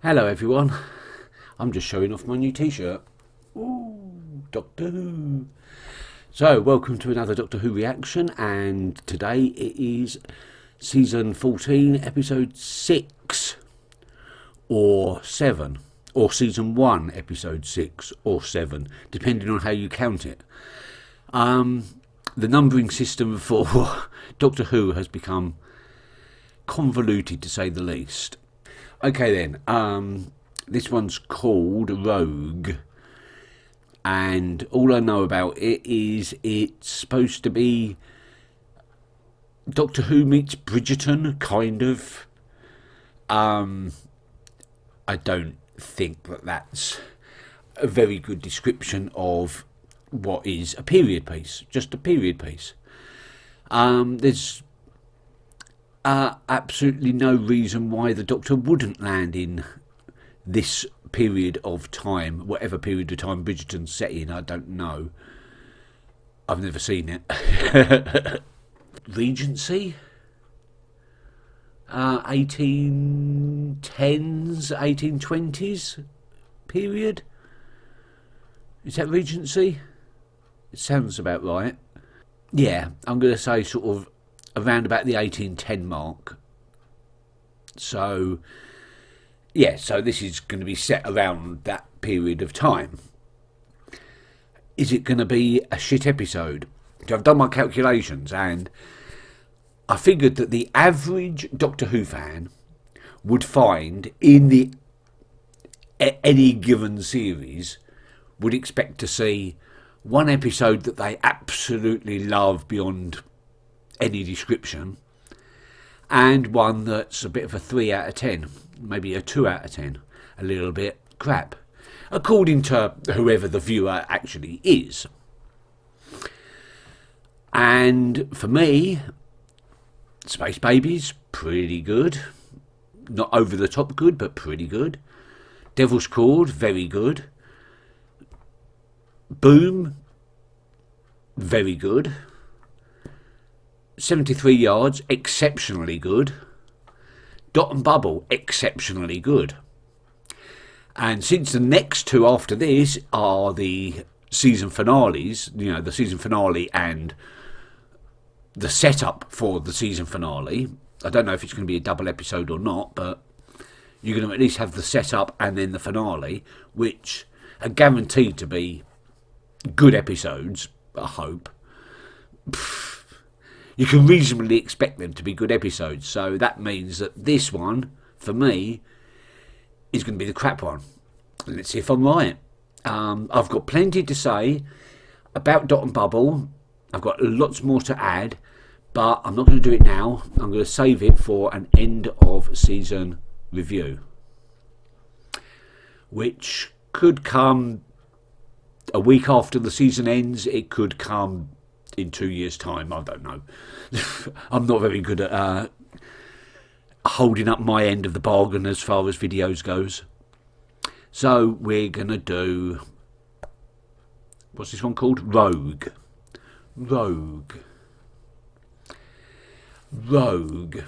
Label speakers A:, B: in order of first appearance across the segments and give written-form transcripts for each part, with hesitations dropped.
A: Hello everyone, I'm just showing off my new t-shirt. Ooh, Doctor Who. So, welcome to another Doctor Who reaction, and today it is season 14, episode 6 or 7, or season 1, episode 6 or 7, depending on how you count it. The numbering system for Doctor Who has become convoluted, to say the least. Okay then, this one's called Rogue, and all I know about it is it's supposed to be Doctor Who meets Bridgerton, kind of. I don't think that that's a very good description of what is a period piece, just a period piece. There's absolutely no reason why the Doctor wouldn't land in this period of time, whatever period of time Bridgerton's set in. I don't know. I've never seen it. Regency? 1810s, 1820s period? Is that Regency? It sounds about right. Yeah, I'm going to say sort of around about the 1810 mark. So, yeah, so this is going to be set around that period of time. Is it going to be a shit episode? So I've done my calculations, and I figured that the average Doctor Who fan would find in any given series would expect to see one episode that they absolutely love beyond any description, and one that's a bit of a 3 out of 10, maybe a 2 out of 10, a little bit crap, according to whoever the viewer actually is. And for me, Space Babies, pretty good. Not over the top good, but pretty good. Devil's Cord, very good. Boom, very good. 73 Yards, exceptionally good. Dot and Bubble, exceptionally good. And since the next two after this are the season finales, you know, the season finale and the setup for the season finale, I don't know if it's going to be a double episode or not, but you're going to at least have the setup and then the finale, which are guaranteed to be good episodes, I hope. You can reasonably expect them to be good episodes, so that means that this one, for me, is going to be the crap one. Let's see if I'm right. I've got plenty to say about Dot and Bubble. I've got lots more to add, but I'm not going to do it now. I'm going to save it for an end of season review, which could come a week after the season ends. It could come in 2 years' time. I don't know. I'm not very good at holding up my end of the bargain as far as videos goes. So we're going to do, what's this one called? Rogue. Rogue. Rogue.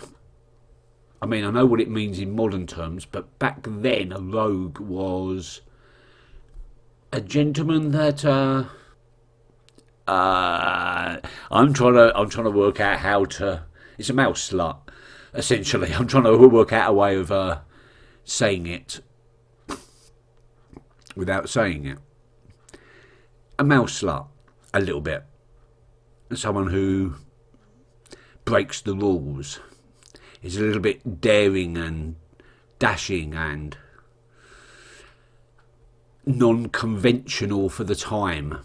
A: I mean, I know what it means in modern terms, but back then a rogue was a gentleman that I'm trying to work out how to. It's a mouse slut, essentially. I'm trying to work out a way of saying it without saying it. A mouse slut, a little bit. Someone who breaks the rules, is a little bit daring and dashing and non-conventional for the time.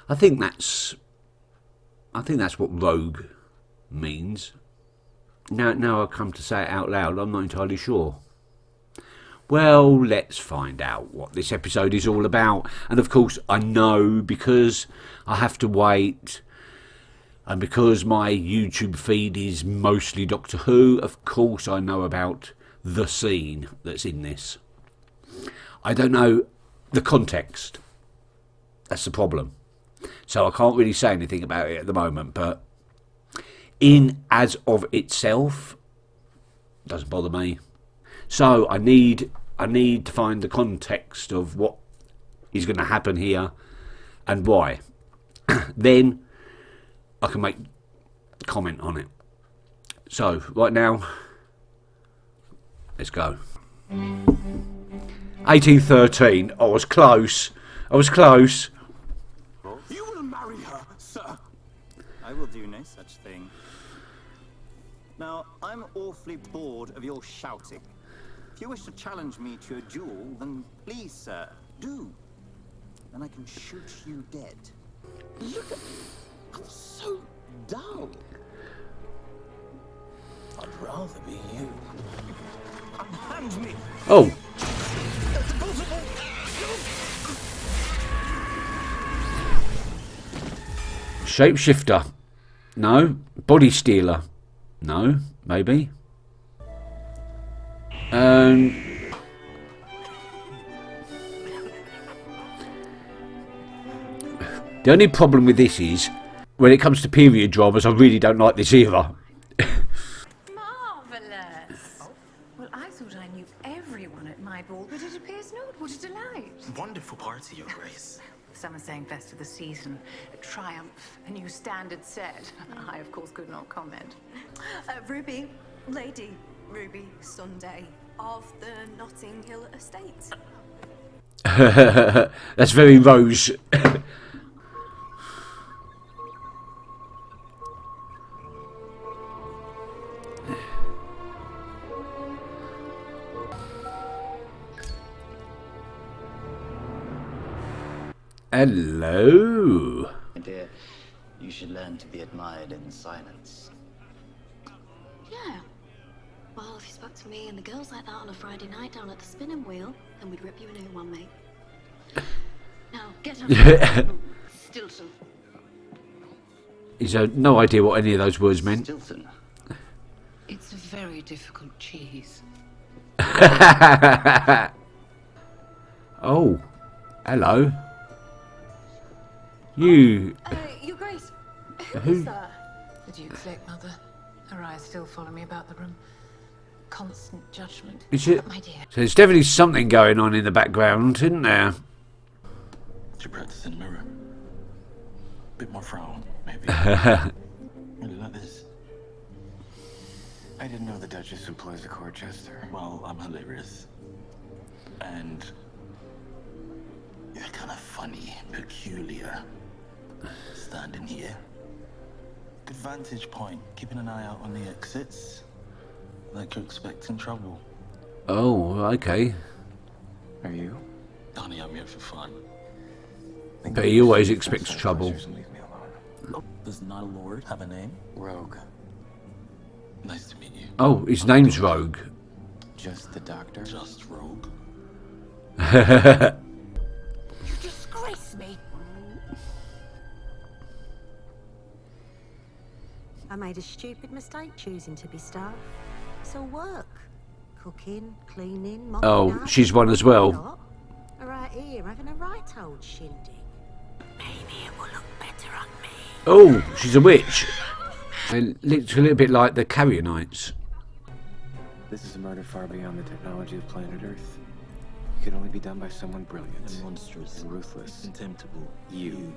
A: I think that's what rogue means. Now I come to say it out loud, I'm not entirely sure. Well, let's find out what this episode is all about. And of course, I know, because I have to wait, and because my YouTube feed is mostly Doctor Who, of course I know about the scene that's in this. I don't know the context. That's the problem. So I can't really say anything about it at the moment, but in as of itself, doesn't bother me. So I need to find the context of what is going to happen here and why. Then I can make comment on it. So right now, let's go. 1813. I was close. I was close.
B: You will marry her, sir.
C: I will do no such thing. Now, I'm awfully bored of your shouting. If you wish to challenge me to a duel, then please, sir, do. Then I can shoot you dead.
B: Look at I'm so dull. I'd rather be you. Hand me.
A: Oh.
B: That's possible.
A: Shapeshifter. No. Body stealer. No. Maybe. The only problem with this is, when it comes to period dramas, I really don't like this era.
D: Marvellous! Well, I thought I knew everyone at my ball, but it appears not. What a delight.
B: Wonderful party, Your Grace.
D: Some are saying best of the season. A triumph, a new standard set. I, of course, could not comment.
E: Ruby, Lady Ruby Sunday of the Notting Hill Estate.
A: That's very Rose. Hello.
C: My dear, you should learn to be admired in silence.
F: Yeah. Well, if you spoke to me and the girls like that on a Friday night down at the spinning wheel, then we'd rip you a new one, mate. Now, get up. Stilton.
A: He's no idea what any of those words meant.
C: Stilton.
D: It's a very difficult cheese.
A: Oh, hello. You.
E: Your Grace,
A: Who?
E: who is that?
D: Did you click, Mother? Her eyes still follow me about the room. Constant judgment.
A: Is it?
D: But my dear.
A: So there's definitely something going on in the background, isn't there?
B: To practice in the mirror. Bit more frown, maybe. Really like this.
G: I didn't know the Duchess employs a court jester.
B: Well, I'm hilarious. And you're kind of funny, peculiar. Standing here. Good vantage point, keeping an eye out on the exits. Like you're expecting trouble.
A: Oh, okay.
G: Are you?
B: Honey, I'm here for fun.
A: But he always expects trouble.
G: Leave me alone.
B: Oh, does not a lord have a name?
G: Rogue.
B: Nice to meet you.
A: Oh, his name's Rogue.
G: Just the doctor?
B: Just Rogue.
E: You disgrace me.
H: I made a stupid mistake choosing to be staff. It's all work. Cooking, cleaning, mopping
A: Oh,
H: up.
A: she's one as well.
H: Not. Right here, having a right old shindig. Maybe it will look better on me.
A: Oh, she's a witch. It looks a little bit like the Carrier Knights.
G: This is a murder far beyond the technology of planet Earth. It could only be done by someone brilliant.
B: And monstrous.
G: And ruthless.
B: Contemptible.
G: You.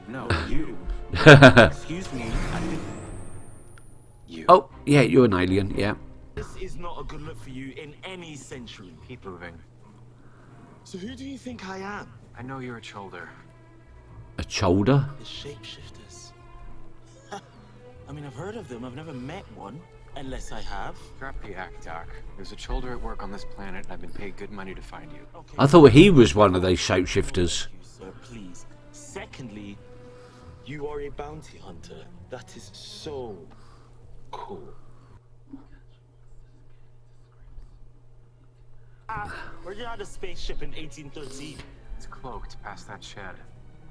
G: No,
B: Oh,
G: you.
B: Excuse me. I think
G: You.
A: Oh, yeah, you're an alien, yeah.
B: this is not a good look for you in any century.
I: Keep moving.
B: So who do you think I am?
I: I know you're a Chuldur.
A: A Chuldur?
B: The shapeshifters. I mean, I've heard of them. I've never met one. Unless I have.
I: Drop the act, Doc. There's a Chuldur at work on this planet, and I've been paid good money to find you.
B: Okay.
A: I thought he was one of these shapeshifters.
B: Thank you, sir, please. Secondly, you are a bounty hunter. That is so cool. Where you had a spaceship in 1813?
I: It's cloaked past that shed.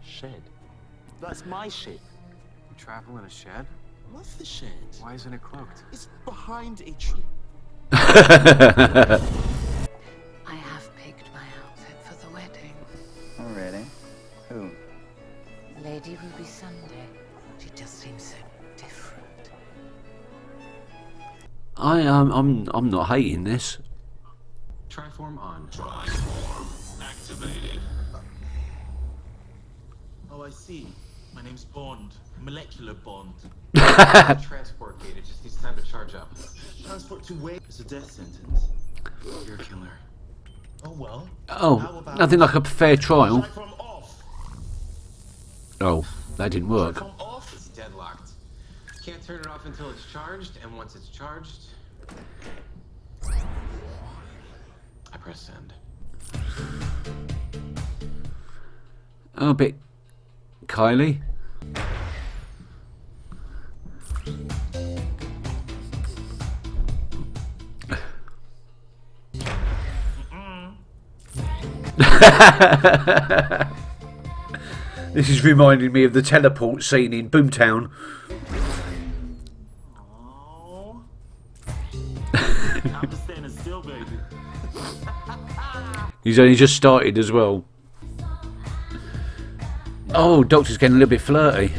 B: Shed. That's my ship.
I: You travel in a shed?
B: What's the shed?
I: Why isn't it cloaked?
B: It's behind a tree.
D: I have picked my outfit for the wedding.
C: Oh, really? Who?
D: Lady Ruby Sunday. She just seems so different.
A: I'm not hating this.
I: Triform on.
B: Triform activated.
J: Oh, I see. My name's Bond. Molecular Bond.
I: Transport gate. It just needs time to charge up.
J: Transport to where? It's a death sentence.
I: You're a killer.
J: Oh, well.
A: Oh, nothing like a fair trial.
J: Triform off.
A: Oh, that didn't work.
J: Triform off.
I: It's deadlocked. Can't turn it off until it's charged, and once it's charged, I press send.
A: Oh, a bit Kylie. This is reminding me of the teleport scene in Boomtown.
J: Oh. I'm just standing still, baby.
A: He's only just started as well. Oh, Doctor's getting a little bit flirty.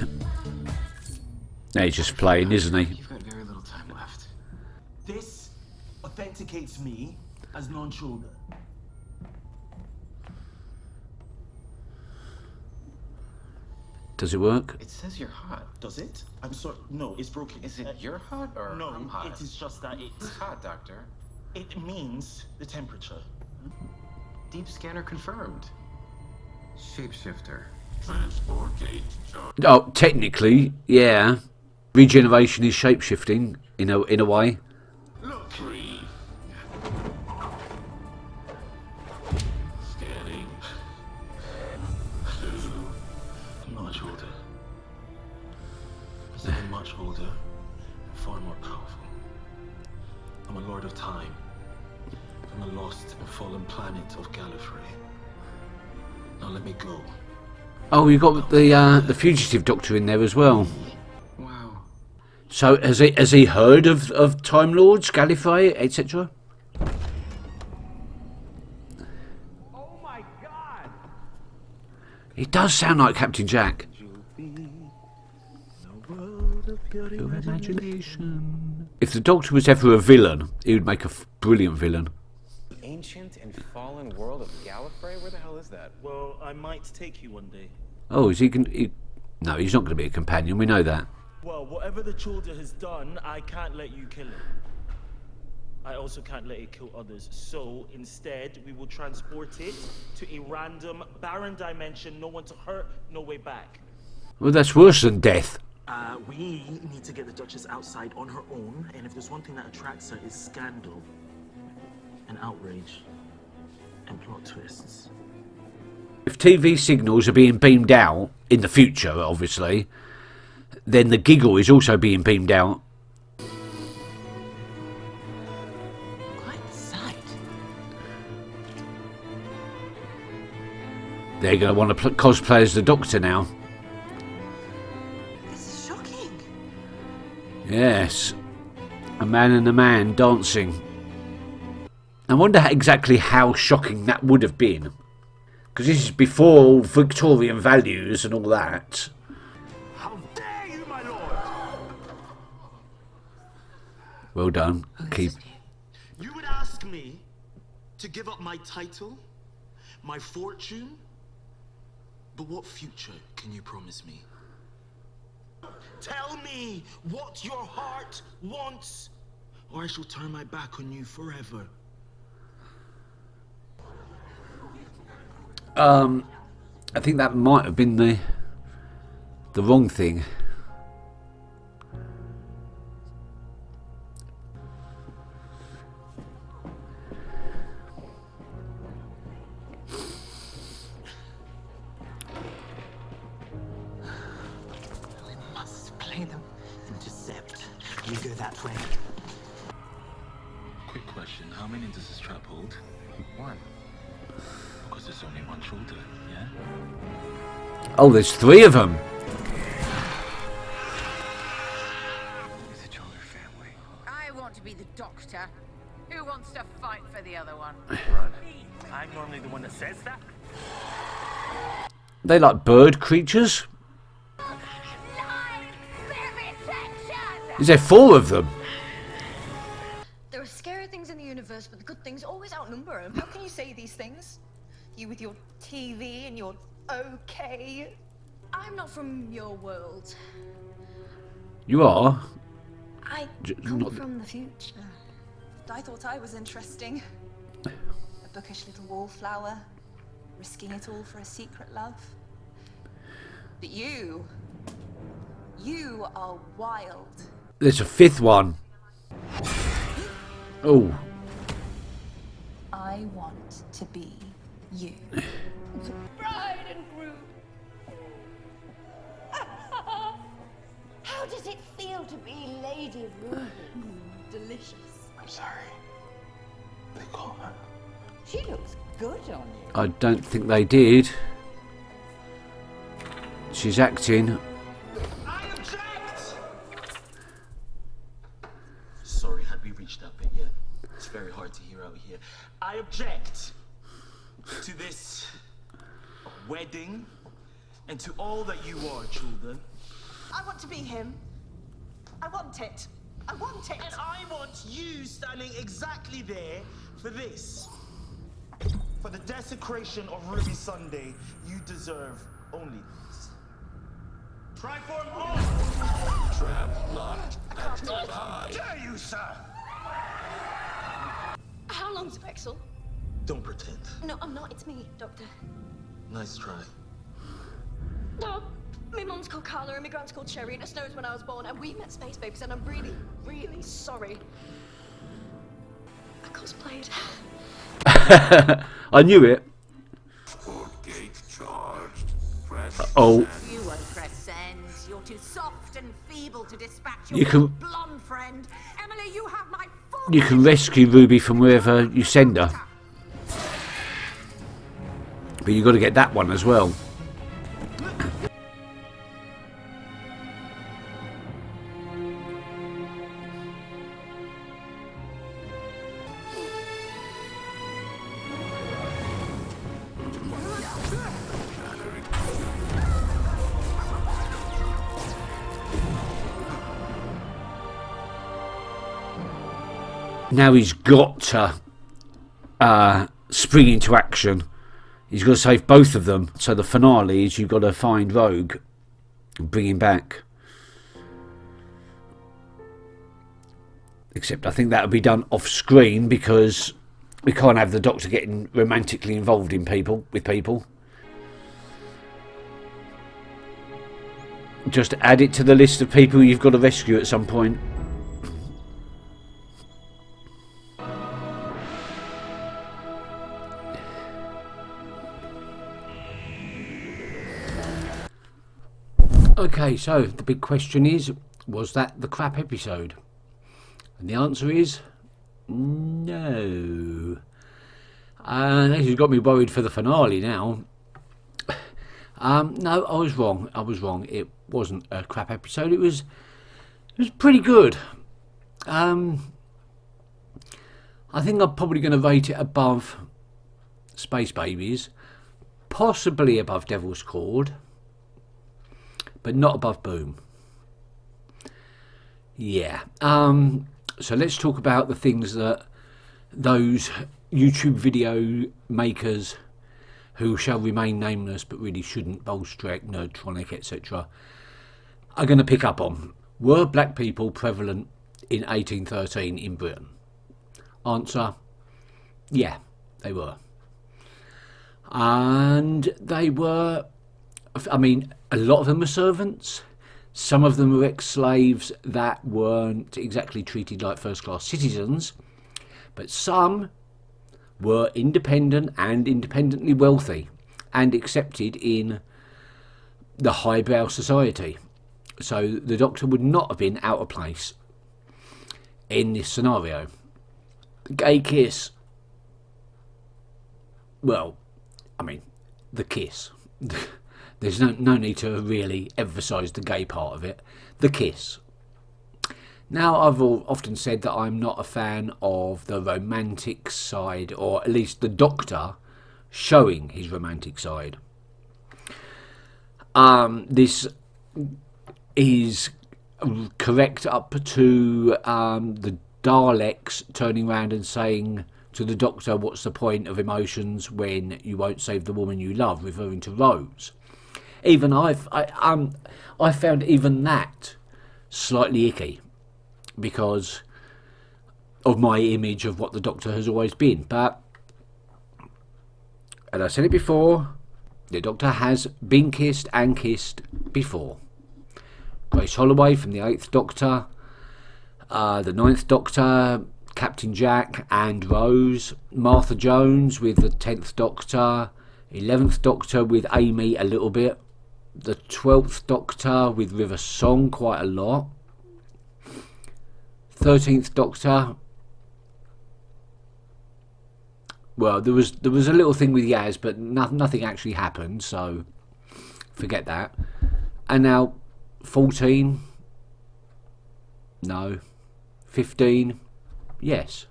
A: No, he's just playing, isn't he?
I: You've got very little time left.
J: This authenticates me as non-Chuldur.
A: Does it work?
I: It says you're hot.
J: Does it? I'm sorry. No, it's broken.
I: Is it you're hot or
J: No,
I: I'm hot?
J: it is just that
I: It's hot, Doctor.
J: it means the temperature.
I: Deep scanner confirmed. Shapeshifter.
B: Transport gate charged.
A: Oh, technically, yeah. Regeneration is shapeshifting in a way.
J: Look.
B: 3. Scanning. 2.
J: I'm not a Chuldur. I'm something much older, far more powerful. I'm a Lord of Time, from a lost and fallen planet of Gallifrey. Now let me go.
A: Oh, you got the fugitive Doctor in there as well.
I: Wow.
A: So has he heard of Time Lords, Gallifrey, etc.?
J: Oh my God!
A: It does sound like Captain Jack.
J: Your
A: Imagination. If the Doctor was ever a villain, he would make a brilliant villain.
I: Ancient and fallen world of Gallifrey? Where the hell is that?
J: Well, I might take you one day.
A: Oh, is he? No, he's not going to be a companion. We know that.
J: Well, whatever the Chuldur has done, I can't let you kill it. I also can't let it kill others. So, instead, we will transport it to a random, barren dimension, no one to hurt, no way back.
A: Well, that's worse than death.
J: We need to get the Duchess outside on her own, and if there's one thing that attracts her is scandal, and outrage, and plot twists.
A: If TV signals are being beamed out, in the future, obviously, then the giggle is also being beamed out.
E: Quite the sight.
A: They're going to want to cosplay as the Doctor now.
E: This is shocking.
A: Yes. A man and a man dancing. I wonder exactly how shocking that would have been. Because this is before all Victorian values and all that.
J: How dare you, my lord!
A: Well done. Keep.
J: You would ask me to give up my title, my fortune, but what future can you promise me? Tell me what your heart wants, or I shall turn my back on you forever.
A: I think that might have been the wrong thing.
J: We must play them. Intercept. You go that way.
B: Quick question, how many does this trap hold?
I: 1.
B: Because there's only one Chuldur, yeah?
A: Oh, there's 3 of them.
I: It's a Chuldur family.
D: I want to be the Doctor. Who wants to fight for the other one?
J: Run. I'm normally the one that says that.
A: They like bird creatures. Is there 4 of them?
K: things always outnumber him. How can you say these things? You with your TV and your okay. I'm not from your world.
A: You are?
K: I come from the future. I thought I was interesting. A bookish little wallflower, risking it all for a secret love. But you are wild.
A: There's a fifth one. Oh.
K: I want to be you. Bride and groom. How does it feel to be Lady Ruby? Delicious.
B: I'm sorry. They call her.
K: She looks good on you.
A: I don't think they did. She's acting.
J: I object!
B: Sorry, had we reached that bit yet? It's very hard to hear out here.
J: I object to this wedding and to all that you are, Chuldur.
K: I want to be him. I want it. I want it.
J: And I want you standing exactly there for this. For the desecration of Ruby Sunday, you deserve only this. Triform off!
B: Trap locked and
J: How dare you, sir!
K: How long's Vexel?
B: Don't pretend.
K: No, I'm not. It's me, Doctor.
B: Nice try.
K: No, my mum's called Carla and my grand's called Sherry, and it snows when I was born, and we met Space Babies, and I'm really, really sorry. I cosplayed.
A: I knew it. Oh.
D: You won't press send. You're too soft and feeble to dispatch
A: You
D: your
A: can-
D: blonde friend. Emily, you have my full...
A: You can rescue Ruby from wherever you send her. But you've got to get that one as well. Now he's got to spring into action. He's got to save both of them. So the finale is you've got to find Rogue and bring him back. Except I think that would be done off screen because we can't have the Doctor getting romantically involved in with people. Just add it to the list of people you've got to rescue at some point. Okay, so the big question is, was that the crap episode? And the answer is no. And this has got me worried for the finale now. No, I was wrong. It wasn't a crap episode. It was pretty good. I think I'm probably going to rate it above Space Babies, possibly above Devil's Cord, but not above Boom. Yeah. So let's talk about the things that those YouTube video makers who shall remain nameless but really shouldn't, Bolstrek, Nerdtronic, etc., are going to pick up on. Were black people prevalent in 1813 in Britain? Answer, yeah, they were. And they were, I mean, a lot of them were servants. Some of them were ex-slaves that weren't exactly treated like first-class citizens. But some were independent and independently wealthy and accepted in the highbrow society. So the Doctor would not have been out of place in this scenario. The gay kiss. Well, I mean, the kiss. There's no need to really emphasise the gay part of it. The kiss. Now, I've often said that I'm not a fan of the romantic side, or at least the Doctor showing his romantic side. This is correct up to the Daleks turning around and saying to the Doctor, what's the point of emotions when you won't save the woman you love, referring to Rose. Even I found even that slightly icky because of my image of what the Doctor has always been. But, and I said it before, the Doctor has been kissed and kissed before. Grace Holloway from the 8th Doctor, the 9th Doctor, Captain Jack and Rose, Martha Jones with the 10th Doctor, 11th Doctor with Amy a little bit, the 12th Doctor with River Song quite a lot, 13th Doctor, well, there was a little thing with Yaz, but nothing actually happened, so forget that. And now 14, no, 15, yes.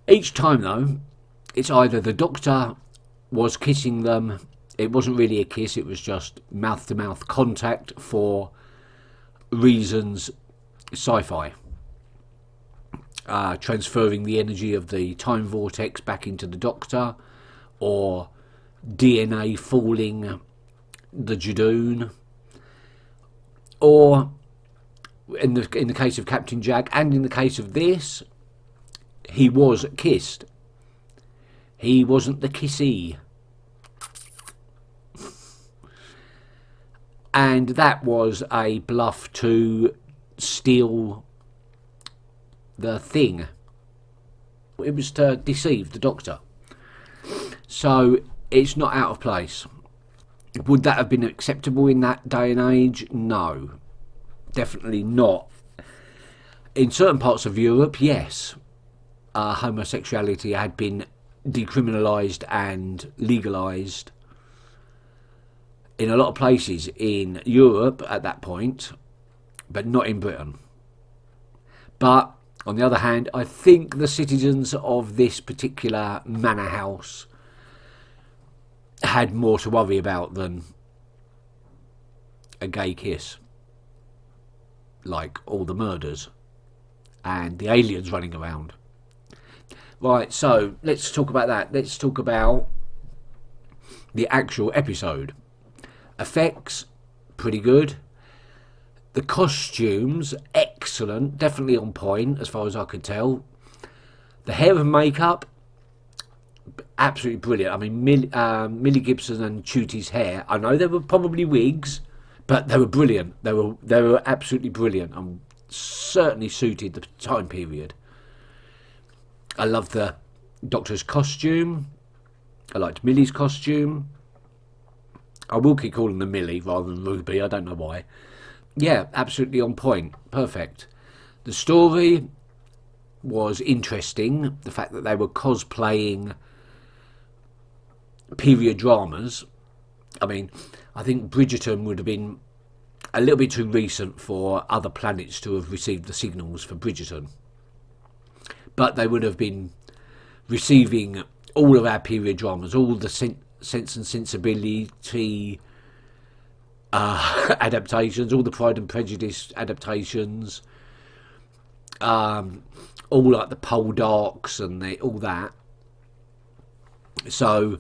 A: Each time though, it's either the Doctor was kissing them, it wasn't really a kiss, it was just mouth-to-mouth contact for reasons sci-fi. Transferring the energy of the time vortex back into the Doctor, or DNA fooling the Judoon, or in the case of Captain Jack, and in the case of this, he was kissed. He wasn't the kissee. And that was a bluff to steal the thing. It was to deceive the Doctor. So it's not out of place. Would that have been acceptable in that day and age? No. Definitely not. In certain parts of Europe, yes. Homosexuality had been decriminalised and legalised in a lot of places in Europe at that point, but not in Britain. But on the other hand, I think the citizens of this particular manor house had more to worry about than a gay kiss, like all the murders and the aliens running around. Right, so let's talk about that. Let's talk about the actual episode. Effects, pretty good. The costumes, excellent, definitely on point as far as I could tell. The hair and makeup, absolutely brilliant. I mean, Millie Gibson and Chuti's hair, I know they were probably wigs, but they were brilliant. They were absolutely brilliant and certainly suited the time period. I loved the Doctor's costume. I liked Millie's costume. I will keep calling them Millie rather than Ruby, I don't know why. Yeah, absolutely on point. Perfect. The story was interesting. The fact that they were cosplaying period dramas. I mean, I think Bridgerton would have been a little bit too recent for other planets to have received the signals for Bridgerton. But they would have been receiving all of our period dramas, all the Sense and Sensibility adaptations, all the Pride and Prejudice adaptations, all like the Poldarks and all that. So,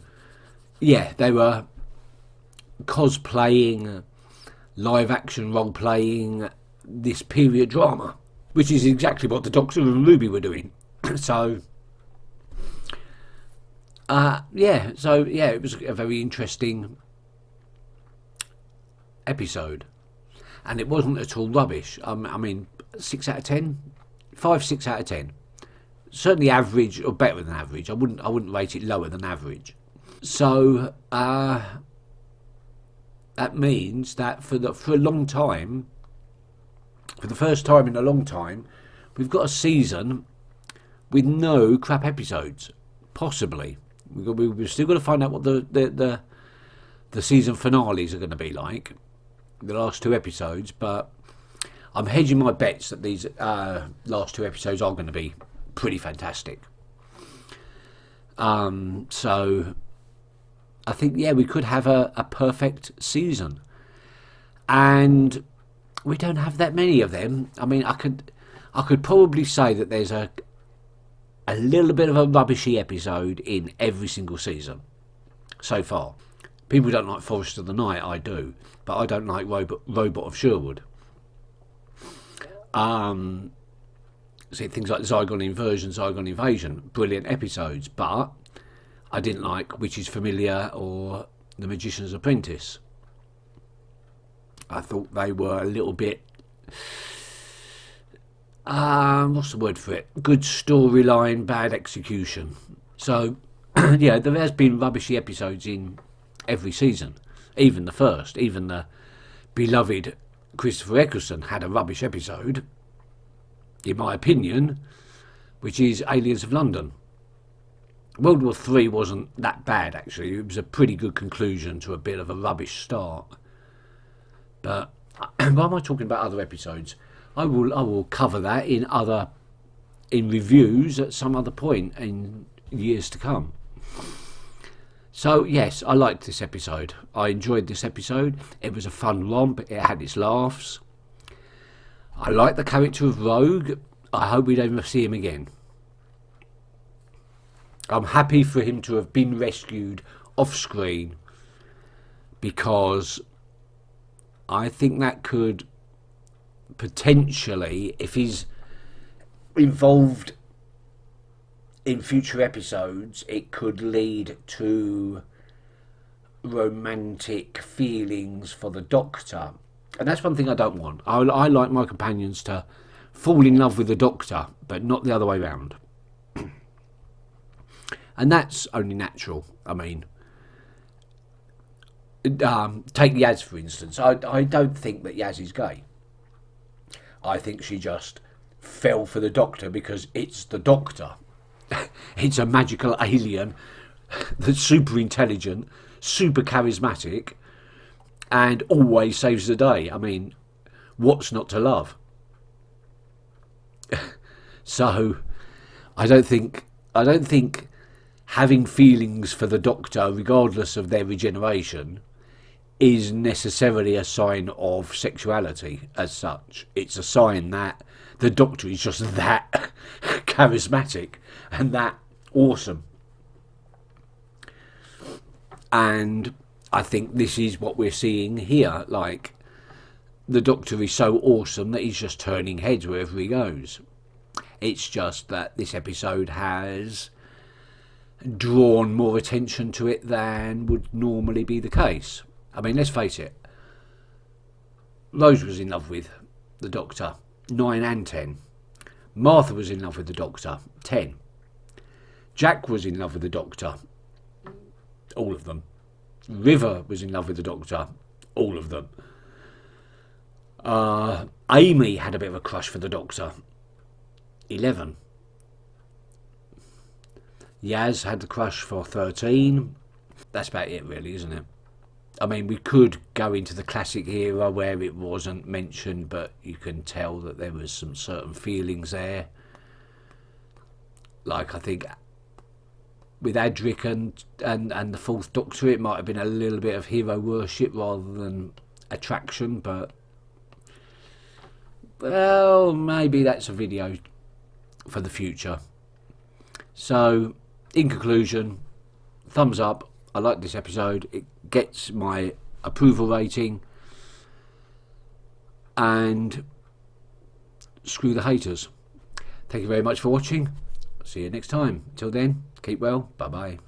A: yeah, they were cosplaying, live action role playing this period drama, which is exactly what the Doctor and Ruby were doing. So, it was a very interesting episode, and it wasn't at all rubbish. I mean, 6 out of 10, 5, 6 out of 10. Certainly average or better than average. I wouldn't rate it lower than average. So that means that for a long time, for the first time in a long time, we've got a season with no crap episodes. Possibly, we've still got to find out what the season finales are going to be like, the last 2 episodes. But I'm hedging my bets that these last 2 episodes are going to be pretty fantastic. So I think, yeah, we could have a perfect season, and we don't have that many of them. I mean, I could probably say that there's a little bit of a rubbishy episode in every single season so far. People don't like Forest of the Night, I do, but I don't like Robot of Sherwood. See, things like Zygon Inversion, Zygon Invasion, brilliant episodes, but I didn't like Witch's Familiar or The Magician's Apprentice. I thought they were a little bit, what's the word for it? Good storyline, bad execution. So, yeah, there has been rubbishy episodes in every season. Even the first, even the beloved Christopher Eccleston had a rubbish episode, in my opinion, which is Aliens of London. World War III wasn't that bad, actually. It was a pretty good conclusion to a bit of a rubbish start. But why am I talking about other episodes? I will cover that in reviews at some other point in years to come. So yes, I liked this episode. I enjoyed this episode. It was a fun romp. It had its laughs. I like the character of Rogue. I hope we don't see him again. I'm happy for him to have been rescued off screen, because I think that could potentially, if he's involved in future episodes, it could lead to romantic feelings for the Doctor. And that's one thing I don't want. I like my companions to fall in love with the Doctor, but not the other way round. And that's only natural. I mean, take Yaz for instance. I don't think that Yaz is gay. I think she just fell for the Doctor because it's the Doctor. It's a magical alien that's super intelligent, super charismatic, and always saves the day. I mean, what's not to love? So, I don't think having feelings for the Doctor, regardless of their regeneration, is necessarily a sign of sexuality as such. It's a sign that the Doctor is just that charismatic and that awesome. And I think this is what we're seeing here. Like, the Doctor is so awesome that he's just turning heads wherever he goes. It's just that this episode has drawn more attention to it than would normally be the case. I mean, let's face it. Rose was in love with the Doctor, 9 and 10. Martha was in love with the Doctor, 10. Jack was in love with the Doctor, all of them. River was in love with the Doctor, all of them. Amy had a bit of a crush for the Doctor, 11. Yaz had the crush for 13. That's about it really, isn't it? I mean, we could go into the classic era where it wasn't mentioned, but you can tell that there was some certain feelings there. Like, I think with Adric and the Fourth Doctor, it might have been a little bit of hero worship rather than attraction, but well, maybe that's a video for the future. So, in conclusion, thumbs up. I like this episode. It gets my approval rating. And screw the haters. Thank you very much for watching. See you next time. Till then, keep well. Bye bye.